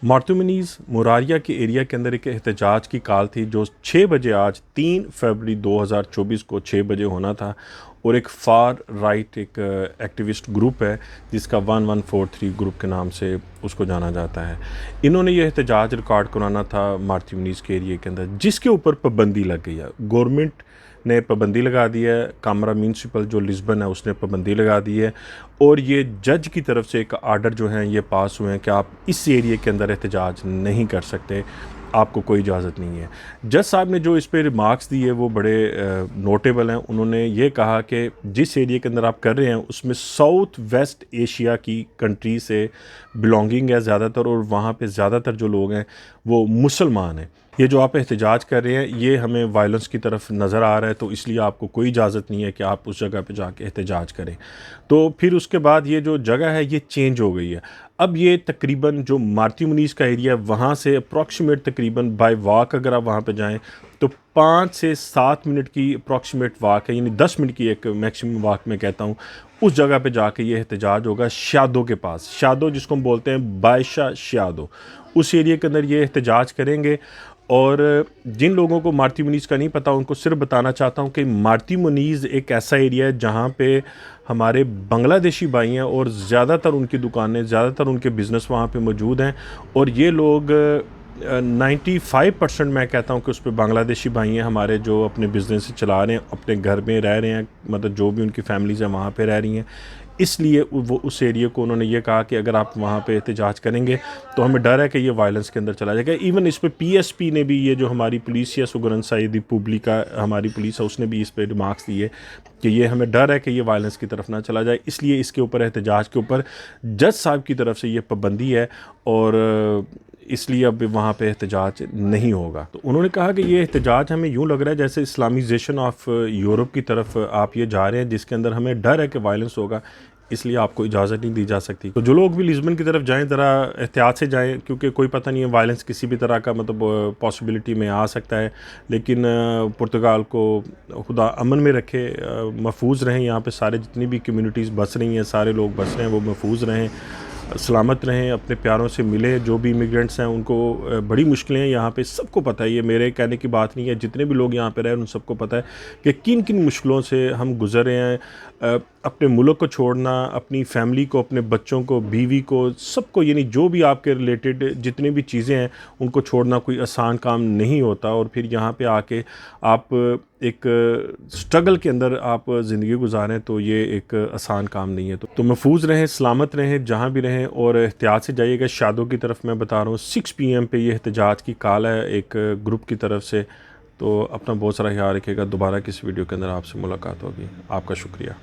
मार्तुमनीज़ मुरारिया के एरिया के अंदर एक एहतजाज की कॉल थी जो 6 बजे आज 3 फरवरी 2024 को 6 बजे होना था। और एक फार राइट एक एक्टिविस्ट ग्रुप है जिसका 1143 ग्रुप के नाम से उसको जाना जाता है। इन्होंने ये एहतजाज रिकॉर्ड कराना था मार्तुमनीज़ के एरिया के अंदर, जिसके ऊपर पाबंदी लग गई है। गवर्नमेंट ने पाबंदी लगा दी है, कामरा म्यूनसिपल जो लिस्बन है उसने पाबंदी लगा दी है, और ये जज की तरफ से एक आर्डर जो हैं ये पास हुए हैं कि आप इस एरिया के अंदर एहतजाज नहीं कर सकते, आपको कोई इजाज़त नहीं है। जज साहब ने जो इस पे रिमार्क्स दिए वो बड़े नोटेबल हैं। उन्होंने ये कहा कि जिस एरिया के अंदर आप कर रहे हैं उसमें साउथ वेस्ट एशिया की कंट्री से बिलोंगिंग है ज़्यादातर, और वहाँ पे ज़्यादातर जो लोग हैं वो मुसलमान हैं। ये जो आप एहतजाज कर रहे हैं ये हमें वायलेंस की तरफ नज़र आ रहा है, तो इसलिए आपको कोई इजाज़त नहीं है कि आप उस जगह पे जाके एहतजाज करें। तो फिर उसके बाद ये जो जगह है ये चेंज हो गई है। अब ये तकरीबन जो मार्तुमनीज़ का एरिया है वहाँ से अप्रॉक्सीमेट तकरीबन बाय वॉक अगर आप वहाँ पे जाएं तो 5 से 7 मिनट की अप्रॉक्सीमेट वॉक है, यानी 10 मिनट की एक मैक्सिमम वॉक मैं कहता हूँ। उस जगह पे जाके ये एहतजाज होगा शादो के पास, शादो जिसको हम बोलते हैं बायशा शादो, उस एरिया के अंदर ये एहतजाज करेंगे। और जिन लोगों को मार्तुमनीज़ का नहीं पता उनको सिर्फ बताना चाहता हूँ कि मार्तुमनीज़ एक ऐसा एरिया है जहाँ पे हमारे बांग्लादेशी भाई हैं और ज़्यादातर उनकी दुकानें, ज़्यादातर उनके बिज़नेस वहाँ पे मौजूद हैं। और ये लोग 95% मैं कहता हूँ कि उस पर बांग्लादेशी भाई हैं हमारे, जो अपने बिज़नेस चला रहे हैं, अपने घर में रह रहे हैं, मतलब जो भी उनकी फैमिलीज़ हैं वहाँ पे रह रही हैं। इसलिए वो उस एरिया को उन्होंने ये कहा कि अगर आप वहाँ पे एहतजाज करेंगे तो हमें डर है कि ये वायलेंस के अंदर चला जाएगा। इवन इस पे पीएसपी ने भी, ये जो हमारी पुलिस है सुगरन साइदी पब्लिका हमारी पुलिस है, उसने भी इस पे रिमार्क्स दिए कि ये हमें डर है कि ये वायलेंस की तरफ ना चला जाए, इसलिए इसके ऊपर एहतजाज के ऊपर जज साहब की तरफ से ये पाबंदी है और इसलिए अब वहाँ पे एहतजाज नहीं होगा। तो उन्होंने कहा कि ये एहतजाज हमें यूँ लग रहा है जैसे इस्लामिज़ेशन ऑफ यूरोप की तरफ आप ये जा रहे हैं, जिसके अंदर हमें डर है कि वायलेंस होगा, इसलिए आपको इजाज़त नहीं दी जा सकती। तो जो लोग भी लिस्बन की तरफ जाएं ज़रा एहतियात से जाएं, क्योंकि कोई पता नहीं है वायलेंस किसी भी तरह का मतलब पॉसिबिलिटी में आ सकता है। लेकिन पुर्तगाल को खुदा अमन में रखे, महफूज रहें। यहाँ पे सारे जितनी भी कम्युनिटीज़ बस रही हैं, सारे लोग बस रहे हैं, वो महफूज रहें, सलामत रहें, अपने प्यारों से मिले। जो भी इमिग्रेंट्स हैं उनको बड़ी मुश्किलें हैं यहाँ पे, सबको पता है, ये मेरे कहने की बात नहीं है, जितने भी लोग यहाँ पे रहे उन सबको पता है कि किन किन मुश्किलों से हम गुज़र रहे हैं। अपने मुल्क को छोड़ना, अपनी फैमिली को, अपने बच्चों को, बीवी को, सबको, यानी जो भी आपके रिलेटेड जितनी भी चीज़ें हैं उनको छोड़ना कोई आसान काम नहीं होता। और फिर यहाँ पे आके आप एक स्ट्रगल के अंदर आप ज़िंदगी गुजारें तो ये एक आसान काम नहीं है। तो महफूज रहें, सलामत रहें जहाँ भी रहें, और एहतियात से जाइएगा। शादों की तरफ मैं बता रहा हूँ 6 PM पे ये एहतजाज की कॉल है एक ग्रुप की तरफ से। तो अपना बहुत सारा ख्याल रखिएगा। दोबारा किसी वीडियो के अंदर आपसे मुलाकात होगी। आपका शुक्रिया।